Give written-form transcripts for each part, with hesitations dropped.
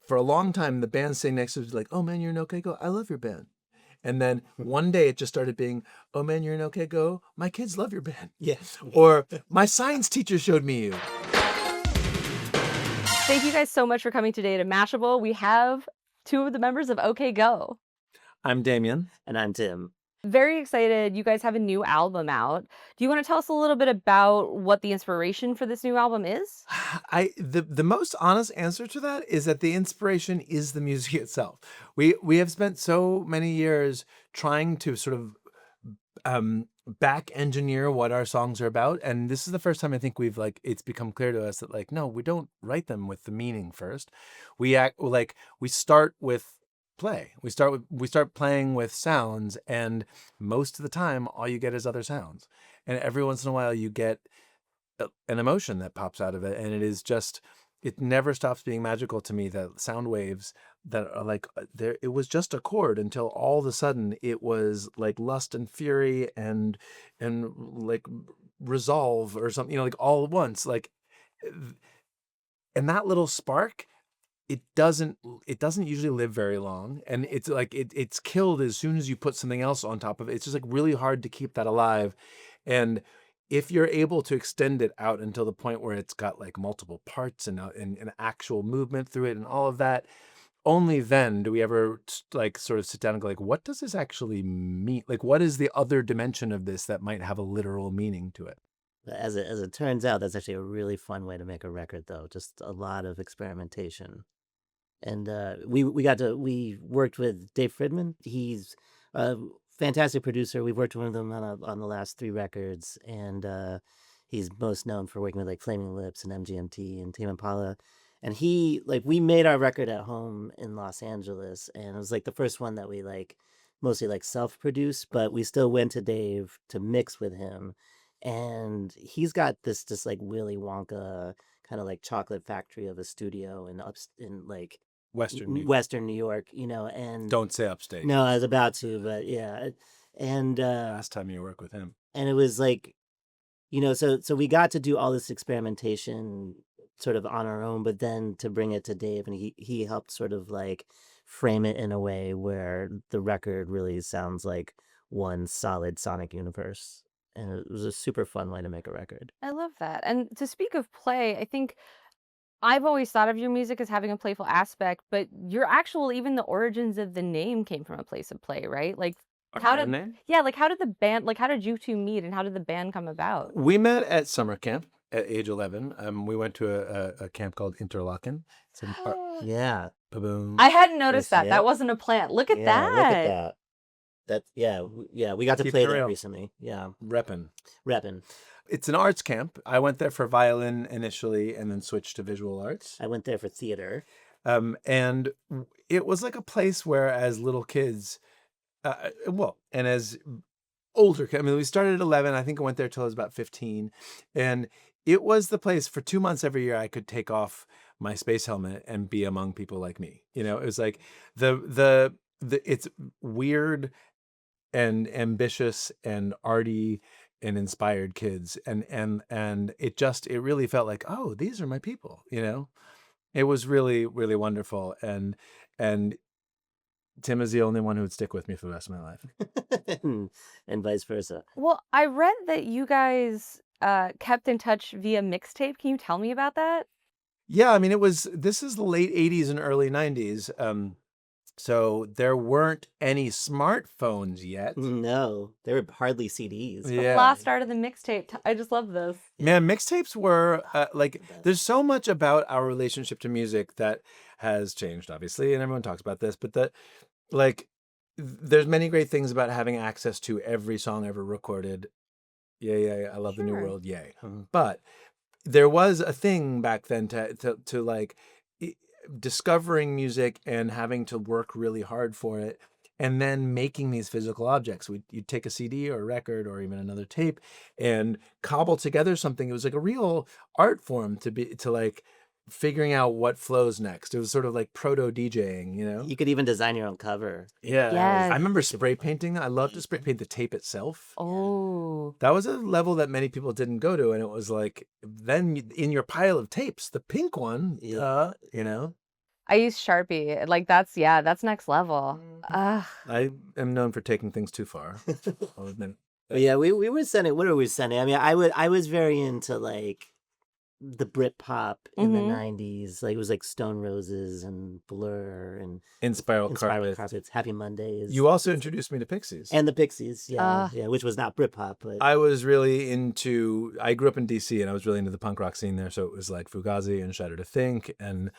for a long time, the band sitting next to us was like, "Oh man, you're an OK Go. I love your band." And then one day it just started being, "Oh man, you're an OK Go. My kids love your band." Yeah. Or my science teacher showed me you. Thank you guys so much for coming today to Mashable. We have two of the members of OK Go. I'm Damian. And I'm Tim. Very excited. You guys have a new album out. Do you want to tell us a little bit about what the inspiration for this new album is? The most honest answer to that is that the inspiration is the music itself. We have spent so many years trying to sort of back engineer what our songs are about, and this is the first time I think we've it's become clear to us that no, we don't write them with the meaning first. We start with play. We start playing with sounds, and most of the time all you get is other sounds, and every once in a while you get an emotion that pops out of it, and it never stops being magical to me that sound waves that are there. It was just a chord until all of a sudden it was like lust and fury and like resolve or something, all at once, and that little spark. It doesn't usually live very long, and it's killed as soon as you put something else on top of it. It's just really hard to keep that alive. And if you're able to extend it out until the point where it's got multiple parts and actual movement through it and all of that, only then do we ever sort of sit down and go what does this actually mean? What is the other dimension of this that might have a literal meaning to it? As it turns out, that's actually a really fun way to make a record, though. Just a lot of experimentation. And we worked with Dave Fridman. He's a fantastic producer. We've worked with him on the last 3 records, and he's most known for working with Flaming Lips and MGMT and Tame Impala. And we made our record at home in Los Angeles, and it was the first one that we mostly self-produced, but we still went to Dave to mix with him. And he's got this just Willy Wonka kind of chocolate factory of a studio in Western New York, and Don't say upstate. No, I was about to, but yeah. And last time you worked with him. And it was so we got to do all this experimentation sort of on our own, but then to bring it to Dave, and he helped sort of frame it in a way where the record really sounds like one solid sonic universe. And it was a super fun way to make a record. I love that. And to speak of play, I think I've always thought of your music as having a playful aspect, but even the origins of the name came from a place of play, right? How did the band, how did you two meet, and how did the band come about? We met at summer camp at age 11. We went to a camp called Interlaken. Yeah. Ba-boom. I hadn't noticed that. That wasn't a plant. Look at that. Look at that. We got to play there recently. Yeah. Reppin'. It's an arts camp. I went there for violin initially and then switched to visual arts. I went there for theater. And it was a place where as little kids, and as older, we started at 11. I think I went there till I was about 15. And it was the place for 2 months every year I could take off my space helmet and be among people like me. It was it's weird and ambitious and arty and inspired kids, and it really felt oh, these are my people. It was really, really wonderful, and Tim is the only one who would stick with me for the rest of my life. And vice versa. Well, I read that you guys kept in touch via Mixtape. Can you tell me about that? Yeah, this is the late 80s and early 90s. So there weren't any smartphones yet. No, there were hardly CDs. The last start of the mixtape. I just love this. Man, mixtapes were there's so much about our relationship to music that has changed, obviously, and everyone talks about this, but there's many great things about having access to every song ever recorded. Yay, I love the new world, yay. Mm-hmm. But there was a thing back then to discovering music and having to work really hard for it, and then making these physical objects. You'd take a CD or a record or even another tape and cobble together something. It was a real art form to figuring out what flows next. It was sort of proto DJing, You could even design your own cover. Yeah. Yes. I remember spray painting. I loved to spray paint the tape itself. Oh. That was a level that many people didn't go to, and it was then in your pile of tapes, the pink one, I use Sharpie. Like that's next level. Ugh. I am known for taking things too far. I'll admit. But yeah, we were sending. What are we sending? I mean, I was very into like the Britpop in the '90s. Like it was like Stone Roses and Blur and Inspiral Spiral Carpets. Carpets, Happy Mondays. You also introduced me to Pixies. And the Pixies, yeah, which was not Britpop, but I was really into. I grew up in DC, and I was really into the punk rock scene there. So it was like Fugazi and Shudder to Think, and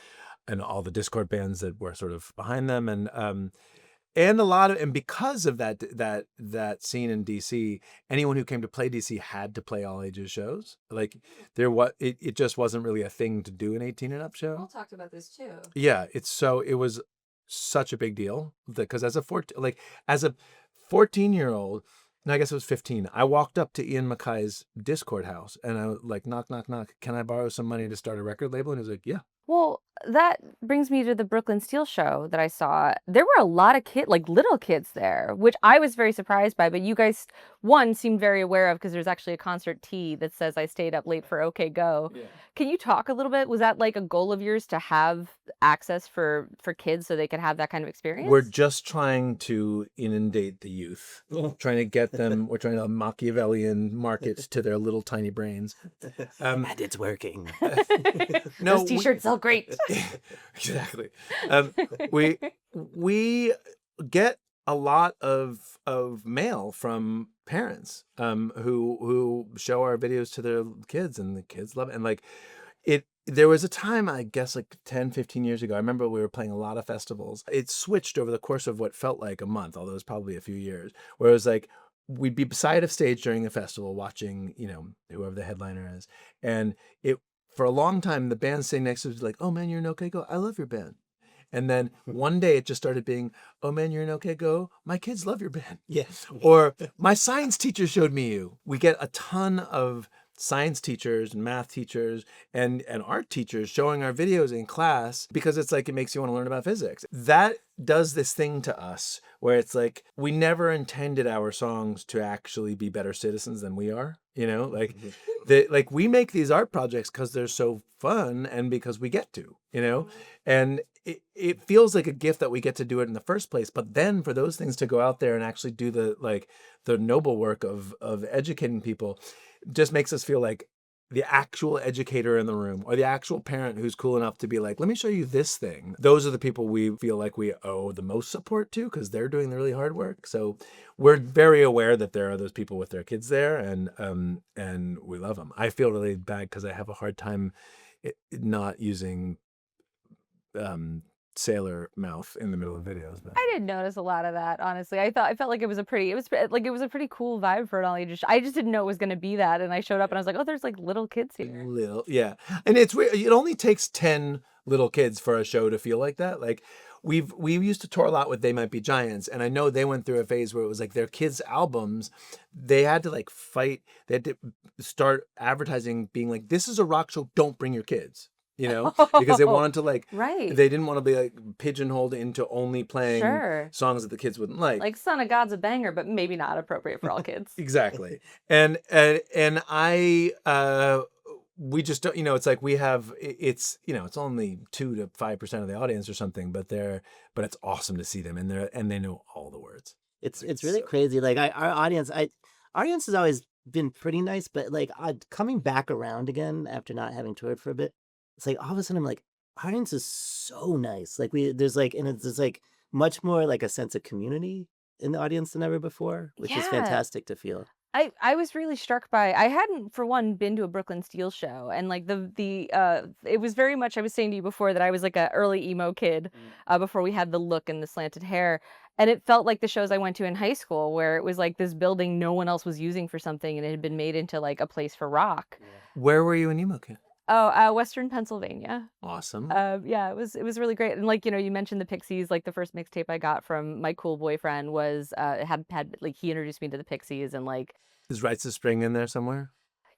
all the Discord bands that were sort of behind them, and a lot of, and because of that scene in DC, anyone who came to play DC had to play all ages shows. Like it just wasn't really a thing to do an 18 and up show. Paul talked about this too. Yeah, it was such a big deal because as a 14-year-old, and I guess it was 15, I walked up to Ian Mackay's Discord house and I was like, knock, knock, knock. Can I borrow some money to start a record label? And he was like, yeah. Well, that brings me to the Brooklyn Steel show that I saw. There were a lot of little kids there, which I was very surprised by. But you guys, one, seemed very aware of because there's actually a concert tee that says I stayed up late for OK Go. Yeah. Can you talk a little bit? Was that like a goal of yours to have access for kids so they could have that kind of experience? We're just trying to inundate the youth, trying to get them. We're trying to Machiavellian markets to their little tiny brains, and it's working. No, those T-shirts sell great. Exactly. We get a lot of mail from parents who show our videos to their kids, and the kids love it. And like there was a time, I guess like 10, 15 years ago, I remember we were playing a lot of festivals. It switched over the course of what felt like a month, although it was probably a few years, where it was like we'd be beside a stage during the festival watching, whoever the headliner is. And for a long time, the band sitting next to us was like, oh man, you're in OK Go. I love your band. And then one day it just started being, oh man, you're in OK Go. My kids love your band. Yes. Or my science teacher showed me you. We get a ton of science teachers and math teachers and art teachers showing our videos in class because it's like it makes you want to learn about physics. That does this thing to us where it's like we never intended our songs to actually be better citizens than we are. Like we make these art projects because they're so fun and because we get to, and it feels like a gift that we get to do it in the first place. But then for those things to go out there and actually do the noble work of educating people just makes us feel like the actual educator in the room or the actual parent who's cool enough to be like, let me show you this thing. Those are the people we feel like we owe the most support to because they're doing the really hard work. So we're very aware that there are those people with their kids there and we love them. I feel really bad because I have a hard time not using sailor mouth in the middle of videos. But I didn't notice a lot of that, honestly. I felt like it was a pretty cool vibe for an all ages. I just didn't know it was going to be that, and I showed up and I was like, oh, there's like little kids here. Yeah, and it's weird. It only takes 10 little kids for a show to feel like that. Like we used to tour a lot with They Might Be Giants, and I know they went through a phase where it was like their kids' albums, they had to like fight. They had to start advertising, being like, "This is a rock show. Don't bring your kids." Because they wanted to right. They didn't want to be like pigeonholed into only playing songs that the kids wouldn't like. Like Son of God's a banger, but maybe not appropriate for all kids. Exactly. And we just don't, it's like we have, it's only 2 to 5% of the audience or something, but it's awesome to see them and they know all the words. It's really crazy. Like our audience has always been pretty nice, but like coming back around again after not having toured for a bit, it's like all of a sudden I'm like, audience is so nice. Like there's like much more like a sense of community in the audience than ever before, which is fantastic to feel. I was really struck by, I hadn't for one been to a Brooklyn Steel show, and like it was very much, I was saying to you before that I was like an early emo kid before we had the look and the slanted hair, and it felt like the shows I went to in high school where it was like this building no one else was using for something and it had been made into like a place for rock. Where were you an emo kid? Oh, Western Pennsylvania. Awesome. Yeah, it was really great. And like, you mentioned the Pixies, like the first mixtape I got from my cool boyfriend was had like he introduced me to the Pixies, and like is Rites of Spring in there somewhere?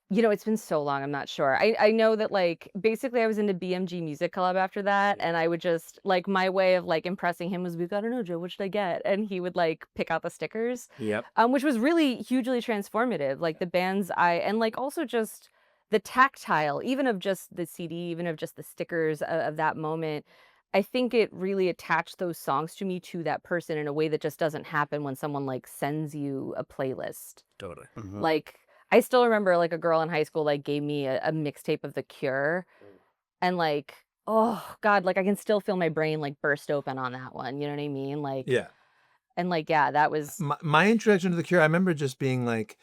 It's been so long, I'm not sure. I know that like basically I was into BMG Music Club after that, and I would just like my way of like impressing him was, we've got to know, Joe, what should I get? And he would like pick out the stickers. Yep. Which was really hugely transformative. Like the bands and like also just the tactile, even of just the CD, even of just the stickers of that moment. I think it really attached those songs to me to that person in a way that just doesn't happen when someone like sends you a playlist. Totally. Like I still remember like a girl in high school like gave me a mixtape of The Cure, and like, oh God, like I can still feel my brain like burst open on that one. You know what I mean? Like, Yeah. and like, yeah, that was My introduction to The Cure. I remember just being like,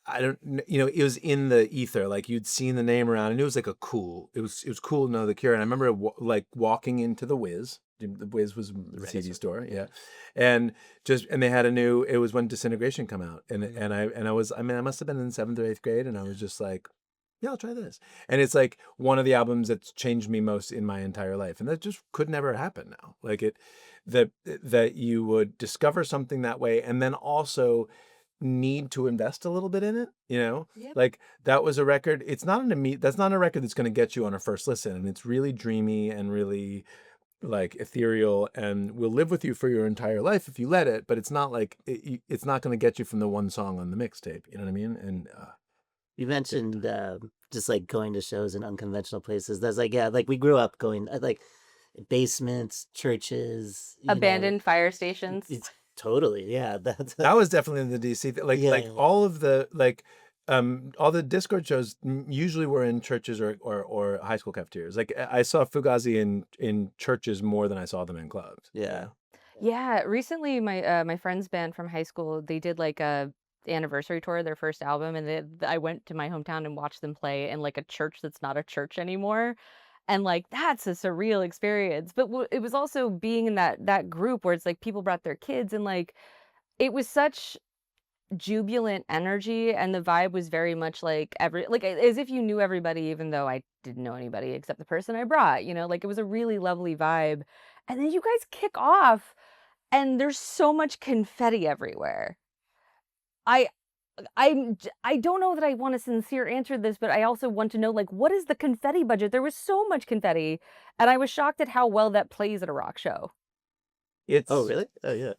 I don't, it was in the ether. Like you'd seen the name around, and it was like it was cool to know The Cure. And I remember like walking into the Wiz. The Wiz was the CD store, yeah, and they had it was when Disintegration come out, and I was, I must have been in 7th or 8th grade, and I was just like, yeah, I'll try this, and it's like one of the albums that's changed me most in my entire life, and that just could never happen now. Like that you would discover something that way, and then also need to invest a little bit in it, Yep. like that was a record. That's not a record that's going to get you on a first listen, and it's really dreamy and really like ethereal and will live with you for your entire life if you let it, but it's not like it's not going to get you from the one song on the mixtape, you know what I mean? And you mentioned just like going to shows in unconventional places. That's like, yeah, like we grew up going like basements, churches, abandoned fire stations. It's totally, yeah. That was definitely in the DC like all of the all the Discord shows usually were in churches or high school cafeterias. Like I saw Fugazi in churches more than I saw them in clubs. Yeah. Yeah, recently my friend's band from high school, they did like a anniversary tour of their first album, and I went to my hometown and watched them play in like a church that's not a church anymore. And like that's a surreal experience. But it was also being in that group where it's like people brought their kids, and like it was such jubilant energy, and the vibe was very much like as if you knew everybody, even though I didn't know anybody except the person I brought, like it was a really lovely vibe. And then you guys kick off and there's so much confetti everywhere. I I don't know that I want a sincere answer to this, but I also want to know, like, what is the confetti budget? There was so much confetti, and I was shocked at how well that plays at a rock show. Oh, really? Oh, yeah.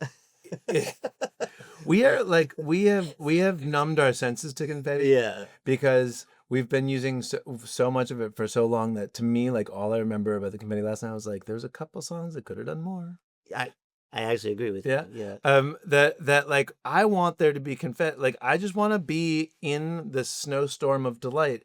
We are like we have numbed our senses to confetti, yeah, because we've been using so much of it for so long that to me, like all I remember about the confetti last night was like there's a couple songs that could have done more. I actually agree with you. Yeah. That like I want there to be confetti. Like I just want to be in the snowstorm of delight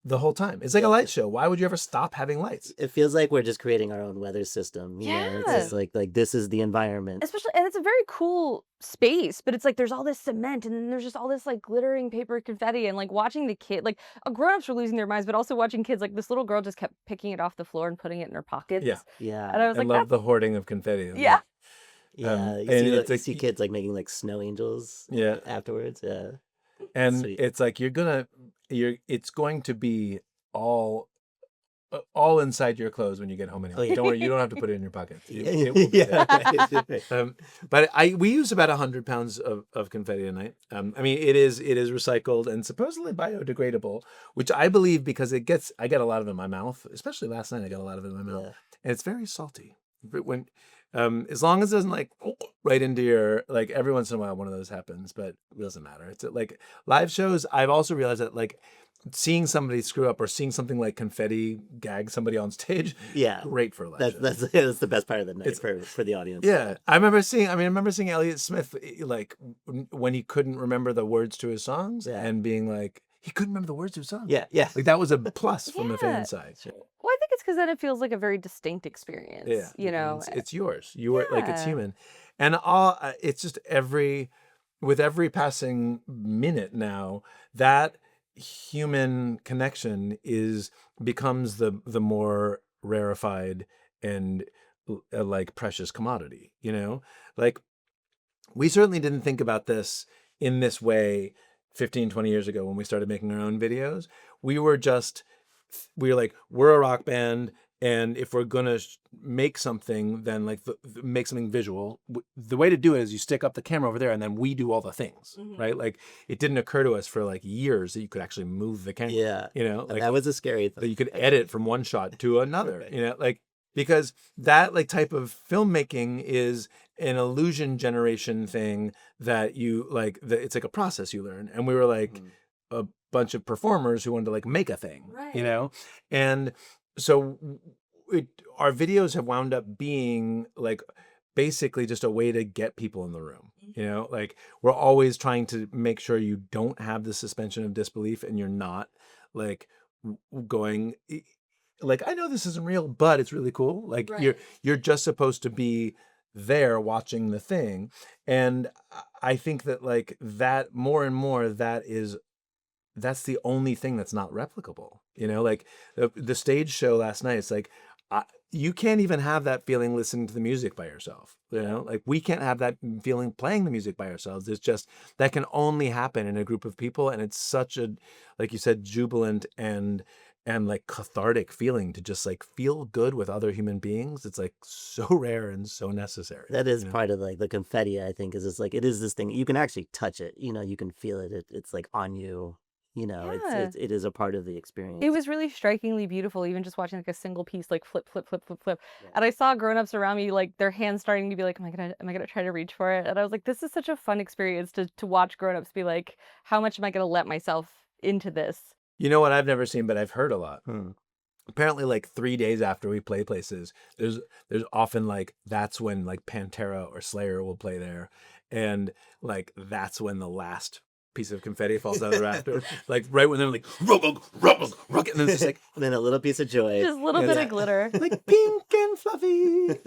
the whole time. It's like a light show. Why would you ever stop having lights? It feels like we're just creating our own weather system. You know? It's just like this is the environment. Especially, and it's a very cool space, but it's like there's all this cement, and then there's just all this like glittering paper confetti, and like watching the kid, like grown-ups were losing their minds, but also watching kids, like this little girl just kept picking it off the floor and putting it in her pockets. Yeah. And I was like, love the hoarding of confetti. Yeah. Yeah, you see kids like making like snow angels. Yeah. Afterwards, yeah. And sweet. It's like it's going to be all inside your clothes when you get home anyway. Oh, yeah. Don't worry, you don't have to put it in your pocket. It will be there. But we use about 100 pounds of confetti a night. I mean, it is recycled and supposedly biodegradable, which I believe because I get a lot of it in my mouth. Especially last night, I got a lot of it in my mouth, and it's very salty. But when as long as it doesn't like right into your, like every once in a while one of those happens, but it doesn't matter. It's like live shows. I've also realized that like seeing somebody screw up or seeing something like confetti gag somebody on stage, great for a live show. That's the best part of the night for the audience. Yeah, I remember seeing Elliott Smith like when he couldn't remember the words to his songs and being like he couldn't remember the words to his songs. Yeah. Like that was a plus from the fan side. Sure. Well, I think it's because then it feels like a very distinct experience. Yeah, you know, it's yours. You are like it's human, and it's just with every passing minute now that human connection becomes the more rarefied and like precious commodity. You know, like we certainly didn't think about this in this way 15, 20 years ago when we started making our own videos. We were like, we're a rock band, and if we're gonna make something, then like make something visual. The way to do it is you stick up the camera over there, and then we do all the things, right? Like it didn't occur to us for like years that you could actually move the camera. Yeah, you know, like that was a scary thing. That you could edit from one shot to another. Right. You know, like because that like type of filmmaking is an illusion generation thing that you like. It's like a process you learn, and we were like a bunch of performers who wanted to like make a thing, you know? And so our videos have wound up being like basically just a way to get people in the room. Like we're always trying to make sure you don't have the suspension of disbelief and you're not like going like, I know this isn't real, but it's really cool. Like you're just supposed to be there watching the thing. And I think that like that more and more that's the only thing that's not replicable. Like the stage show last night, it's like you can't even have that feeling listening to the music by yourself. Like we can't have that feeling playing the music by ourselves. It's just that can only happen in a group of people, and it's such a, like you said, jubilant and like cathartic feeling to just like feel good with other human beings. It's like so rare and so necessary. That is part of like the confetti, I think, is it's like it is this thing you can actually touch it. You can feel it. It's like on you. It is a part of the experience. It was really strikingly beautiful, even just watching like a single piece like flip, flip, flip, flip, flip. Yeah. And I saw grown-ups around me, like their hands starting to be like, am I gonna try to reach for it? And I was like, this is such a fun experience to watch grown-ups be like, how much am I gonna let myself into this? You know what I've never seen, but I've heard a lot. Apparently, like 3 days after we play places, there's often like that's when like Pantera or Slayer will play there, and like that's when the last piece of confetti falls out of the rafter, like right when they're like rubble, and then it's just like and then a little piece of joy, just a little bit of glitter, like pink and fluffy.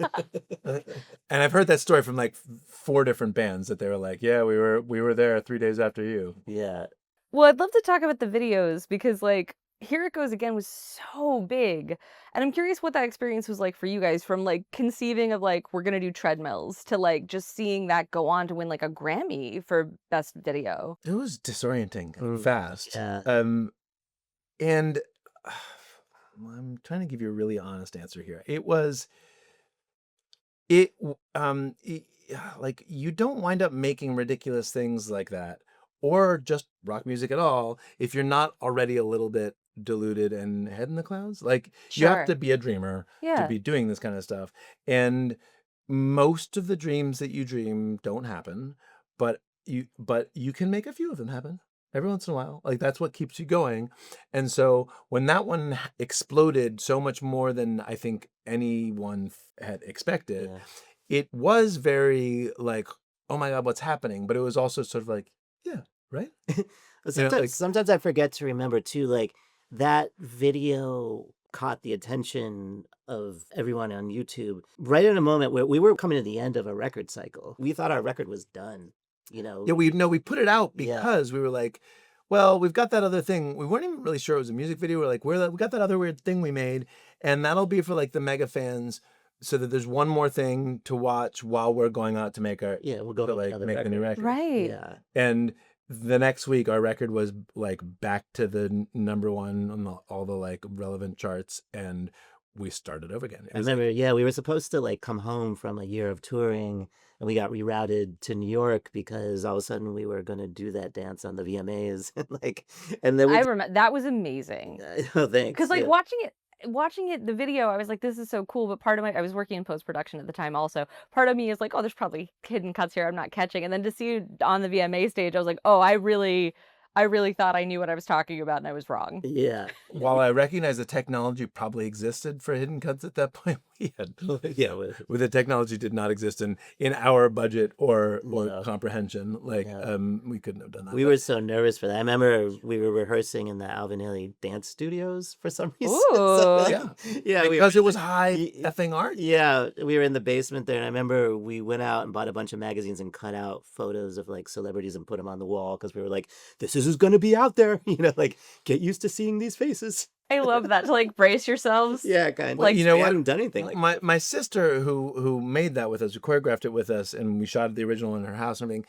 And I've heard that story from like 4 different bands that they were like, yeah, we were there 3 days after you. Yeah. Well, I'd love to talk about the videos because like Here It Goes Again was so big. And I'm curious what that experience was like for you guys, from like conceiving of like, we're going to do treadmills to like just seeing that go on to win like a Grammy for best video. It was disorienting fast. Yeah. And I'm trying to give you a really honest answer here. Like you don't wind up making ridiculous things like that or just rock music at all if you're not already a little bit deluded and head in the clouds. Like you have to be a dreamer to be doing this kind of stuff. And most of the dreams that you dream don't happen, but you can make a few of them happen every once in a while. Like that's what keeps you going. And so when that one exploded so much more than I think anyone had expected, it was very like, oh my God, what's happening? But it was also sort of like, yeah, right? Sometimes I forget to remember too, like that video caught the attention of everyone on YouTube right in a moment where we were coming to the end of a record cycle. We thought our record was done, Yeah, we put it out because we were like, well, we've got that other thing. We weren't even really sure it was a music video. We're like, we got that other weird thing we made, and that'll be for like the mega fans, so that there's one more thing to watch while we're going out to make we'll go to like make the new record. Right. Yeah. And the next week our record was like back to the number one on all the like relevant charts, and we started over again. I remember, we were supposed to like come home from a year of touring, and we got rerouted to New York because all of a sudden we were going to do that dance on the VMAs, and then I remember that was amazing. Oh, thanks. Because like watching it, the video, I was like, this is so cool. But I was working in post-production at the time also. Part of me is like, oh, there's probably hidden cuts here I'm not catching. And then to see you on the VMA stage, I was like, oh, I really thought I knew what I was talking about, and I was wrong. Yeah. While I recognize the technology probably existed for hidden cuts at that point, we had with the technology did not exist in our budget or comprehension. Like we couldn't have done that. We were so nervous for that. I remember we were rehearsing in the Alvin Ailey dance studios for some reason. Ooh. Because it was high effing art. Yeah, we were in the basement there, and I remember we went out and bought a bunch of magazines and cut out photos of like celebrities and put them on the wall because we were like, this is going to be out there, like get used to seeing these faces. I love that, to like brace yourselves. Yeah, kind of. Like, I hadn't done anything like my sister who made that with us, who choreographed it with us, and we shot the original in her house and everything,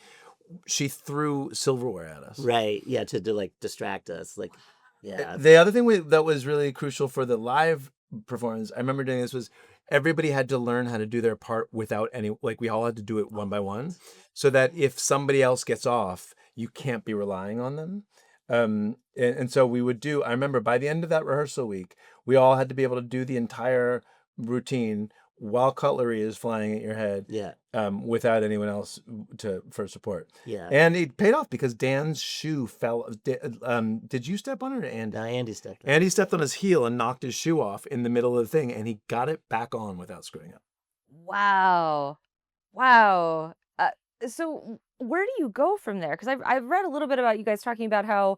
she threw silverware at us. Right. Yeah, to like distract us. Like, yeah. The other thing that was really crucial for the live performance, I remember doing this, was everybody had to learn how to do their part without any, like we all had to do it one by one, so that if somebody else gets off, you can't be relying on them. And so we would I remember by the end of that rehearsal week, we all had to be able to do the entire routine while cutlery is flying at your head, Yeah. without anyone else for support. Yeah. And it paid off because Dan's shoe fell. Did you step on it or Andy? No, Andy stepped on. Andy stepped on his heel and knocked his shoe off in the middle of the thing, and he got it back on without screwing up. Wow. Wow. So where do you go from there? Because I've read a little bit about you guys talking about how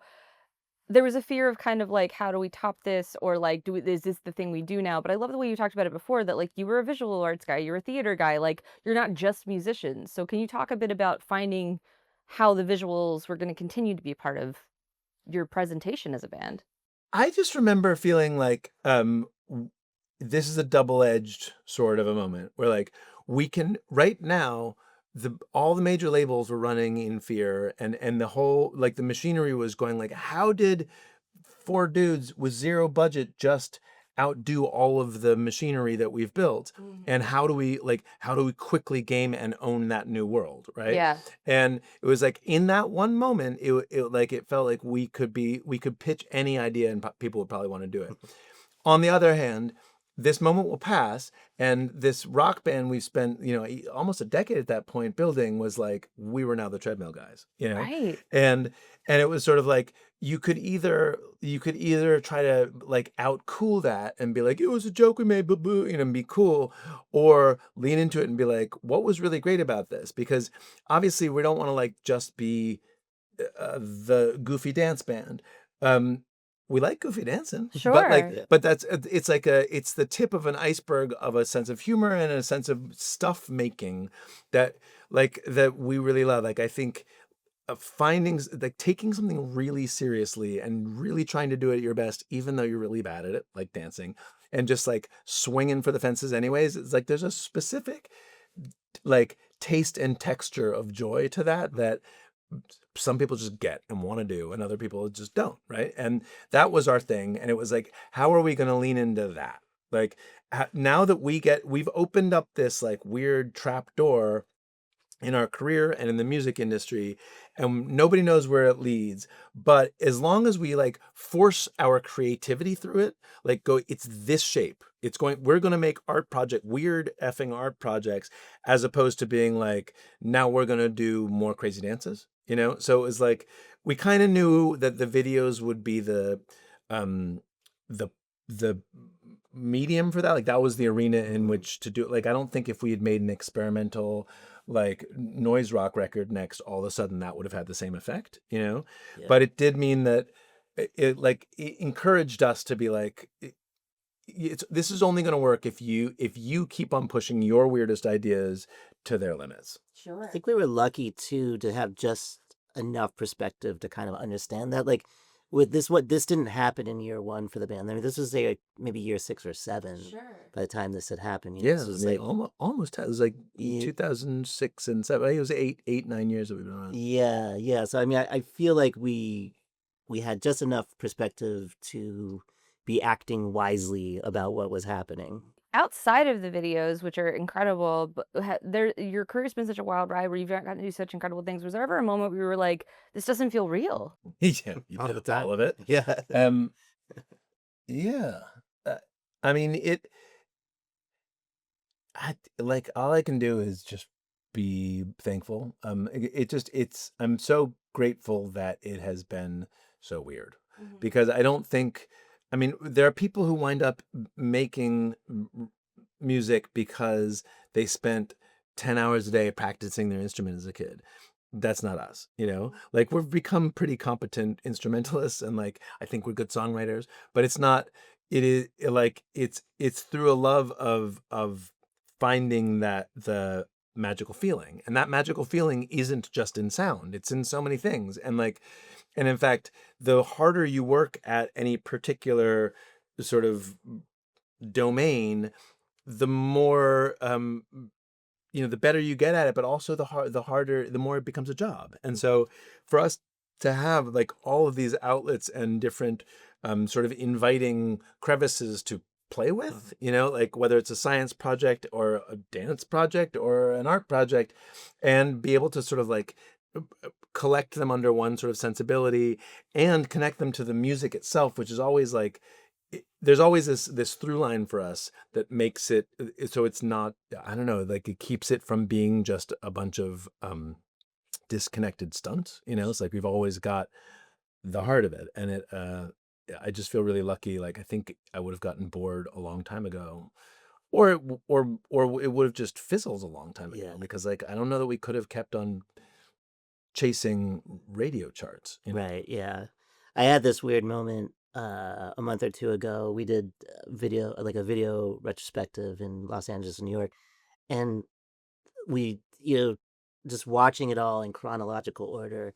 there was a fear of kind of like, how do we top this? Or like, is this the thing we do now? But I love the way you talked about it before, that like you were a visual arts guy, you're a theater guy, like you're not just musicians. So can you talk a bit about finding how the visuals were going to continue to be part of your presentation as a band? I just remember feeling like this is a double-edged sort of a moment where like we can right now all the major labels were running in fear, and the whole like the machinery was going like, how did 4 dudes with 0 budget just outdo all of the machinery that we've built? And how do we quickly game and own that new world, right? Yeah. And it was like in that one moment, it felt like we could pitch any idea and people would probably want to do it. On the other hand, this moment will pass, and this rock band we've spent, almost a decade at that point building was like, we were now the treadmill guys, Right. and it was sort of like you could either try to like outcool that and be like, it was a joke we made, boo boo, and be cool, or lean into it and be like, what was really great about this? Because obviously we don't want to like just be the goofy dance band. We like goofy dancing, Sure. but it's the tip of an iceberg of a sense of humor and a sense of stuff making that we really love. Like I think finding like taking something really seriously and really trying to do it at your best, even though you're really bad at it, like dancing, and just like swinging for the fences anyways. It's like there's a specific like taste and texture of joy to that some people just get and want to do, and other people just don't, right? And that was our thing. And it was like, how are we going to lean into that? Like now that we've opened up this like weird trap door in our career and in the music industry, and nobody knows where it leads. But as long as we like force our creativity through it, like go, it's this shape. We're going to make weird effing art projects, as opposed to being like, now we're going to do more crazy dances, So it was like, we kind of knew that the videos would be the medium for that. Like that was the arena in which to do it. Like, I don't think if we had made an experimental like noise rock record next, all of a sudden that would have had the same effect, Yeah. But it did mean that it encouraged us to be like, this is only going to work if you keep on pushing your weirdest ideas to their limits. Sure. I think we were lucky too to have just enough perspective to kind of understand that. Like with this didn't happen in year 1 for the band. I mean, this was maybe year 6 or 7 by the time this had happened. Yeah, this was like almost it was like 2006 and 7. I think it was 8-9 years that we've been around. Yeah. So I mean, I feel like we had just enough perspective to be acting wisely about what was happening. Outside of the videos, which are incredible, but your career's been such a wild ride where you've gotten to do such incredible things. Was there ever a moment where you were like, this doesn't feel real? Yeah, All the time. all of it. Yeah. Yeah. I mean, like all I can do is just be thankful. I'm so grateful that it has been so weird, because I don't think, I mean, there are people who wind up making music because they spent 10 hours a day practicing their instrument as a kid. That's not us, like we've become pretty competent instrumentalists, and like I think we're good songwriters, but it's not, it is like, it's through a love of finding the magical feeling, and that magical feeling isn't just in sound, it's in so many things. And in fact, the harder you work at any particular sort of domain, the more the better you get at it, but also the more it becomes a job. And so for us to have like all of these outlets and different sort of inviting crevices to play with, like whether it's a science project or a dance project or an art project, and be able to sort of like collect them under one sort of sensibility and connect them to the music itself, which is always like there's always this through line for us that makes it so it's not, I don't know, like it keeps it from being just a bunch of disconnected stunts. It's like we've always got the heart of it, and it I just feel really lucky. Like I think I would have gotten bored a long time ago, or it would have just fizzled a long time ago, because like I don't know that we could have kept on chasing radio charts. Right, yeah. I had this weird moment a month or two ago. We did a video retrospective in Los Angeles and New York, and we just watching it all in chronological order.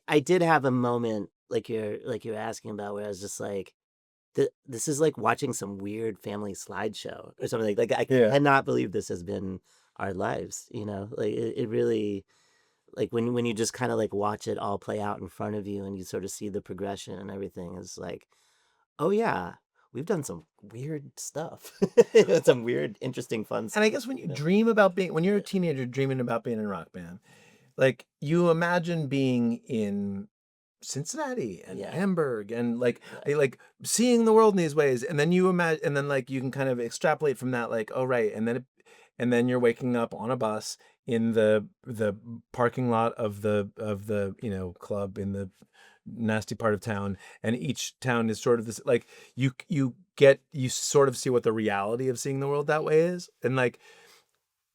I did have a moment like you're asking about, where I was just like, this is like watching some weird family slideshow or something. Like I cannot believe this has been our lives. Like it really, like when you just kind of like watch it all play out in front of you, and you sort of see the progression and everything, is like, oh yeah, we've done some weird stuff. Some weird, interesting, fun stuff. And I guess when you dream about when you're a teenager dreaming about being in a rock band, like you imagine being in Cincinnati and Hamburg, and like seeing the world in these ways, and then you imagine, and then like you can kind of extrapolate from that, like, oh right, and then you're waking up on a bus in the parking lot of the club in the nasty part of town, and each town is sort of this, like you sort of see what the reality of seeing the world that way is, and like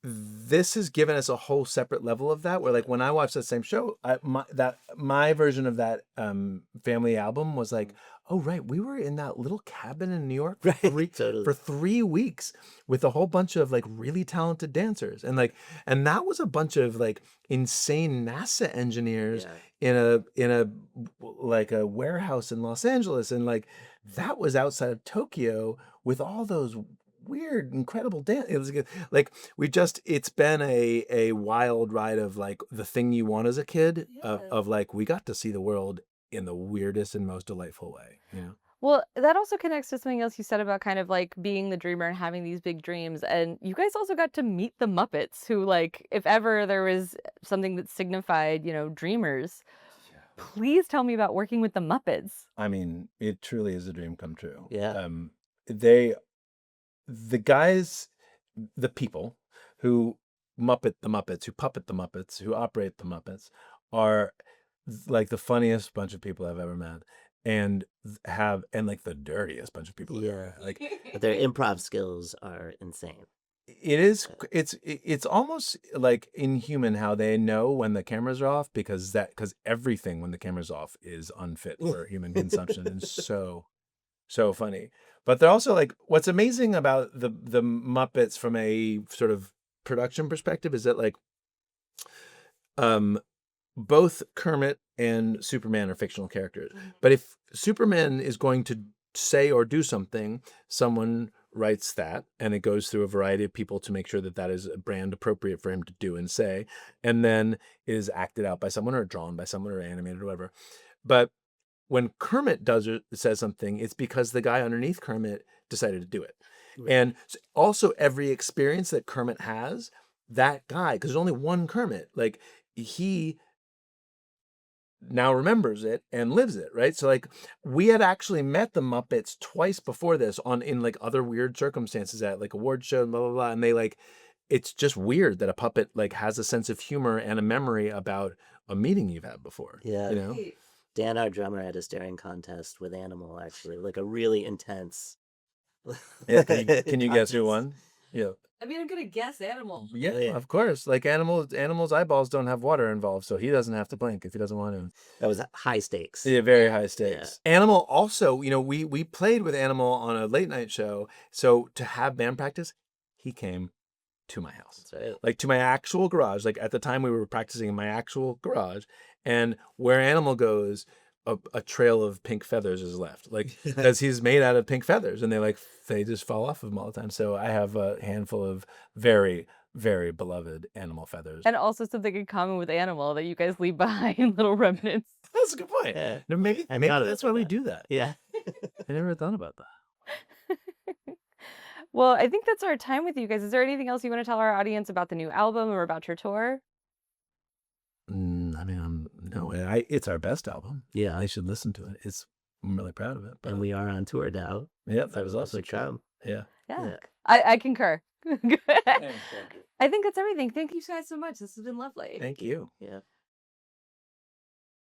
this has given us a whole separate level of that, where like when I watched that same show, my version of that family album was like, oh right, we were in that little cabin in New York for 3 weeks with a whole bunch of like really talented dancers, and that was a bunch of like insane NASA engineers in a like a warehouse in Los Angeles, and like that was outside of Tokyo with all those weird, incredible dance. It was like it's been a wild ride of like the thing you want as a kid, of like we got to see the world in the weirdest and most delightful way. Well, that also connects to something else you said about kind of like being the dreamer and having these big dreams. And you guys also got to meet the Muppets, who, like, if ever there was something that signified, dreamers, please tell me about working with the Muppets. I mean, it truly is a dream come true. Yeah. The guys, the people who puppet the Muppets, who operate the Muppets, are like the funniest bunch of people I've ever met, and like the dirtiest bunch of people I've ever met. Like, but their improv skills are insane. It is. It's almost like inhuman how they know when the cameras are off, because everything when the camera's off is unfit for human consumption, and so funny. But they're also like, what's amazing about the Muppets from a sort of production perspective is that like both Kermit and Superman are fictional characters. But if Superman is going to say or do something, someone writes that, and it goes through a variety of people to make sure that is brand appropriate for him to do and say, and then is acted out by someone, or drawn by someone, or animated, or whatever. But when Kermit says something, it's because the guy underneath Kermit decided to do it. Right. And also every experience that Kermit has, that guy, because there's only one Kermit, like he now remembers it and lives it, right? So like we had actually met the Muppets twice before this in like other weird circumstances at like award show, blah, blah, blah. And they like, it's just weird that a puppet like has a sense of humor and a memory about a meeting you've had before. Yeah. Dan, our drummer, had a staring contest with Animal, actually, like a really intense. Yeah, can you guess who won? Yeah. I mean, I'm gonna guess Animal. Yeah, of course. Like Animal's eyeballs don't have water involved, so he doesn't have to blink if he doesn't want to. That was high stakes. Yeah, very high stakes. Yeah. Animal also, we played with Animal on a late night show, so to have band practice, he came to my house. That's right. Like to my actual garage. Like at the time we were practicing in my actual garage, and where Animal goes, a trail of pink feathers is left, like because he's made out of pink feathers, and they just fall off of him all the time. So I have a handful of very, very beloved Animal feathers, and also something in common with Animal that you guys leave behind, little remnants. That's a good point. Yeah. No, maybe that's why we do that. Yeah. I never thought about that. Well, I think that's our time with you guys. Is there anything else you want to tell our audience about the new album or about your tour? I mean, no, it's our best album. Yeah, they should listen to it. It's I'm really proud of it. And we are on tour now. Yeah, that was also So true. come. Yeah. Yeah. I concur. I think that's everything. Thank you guys so much. This has been lovely. Thank you. Yeah.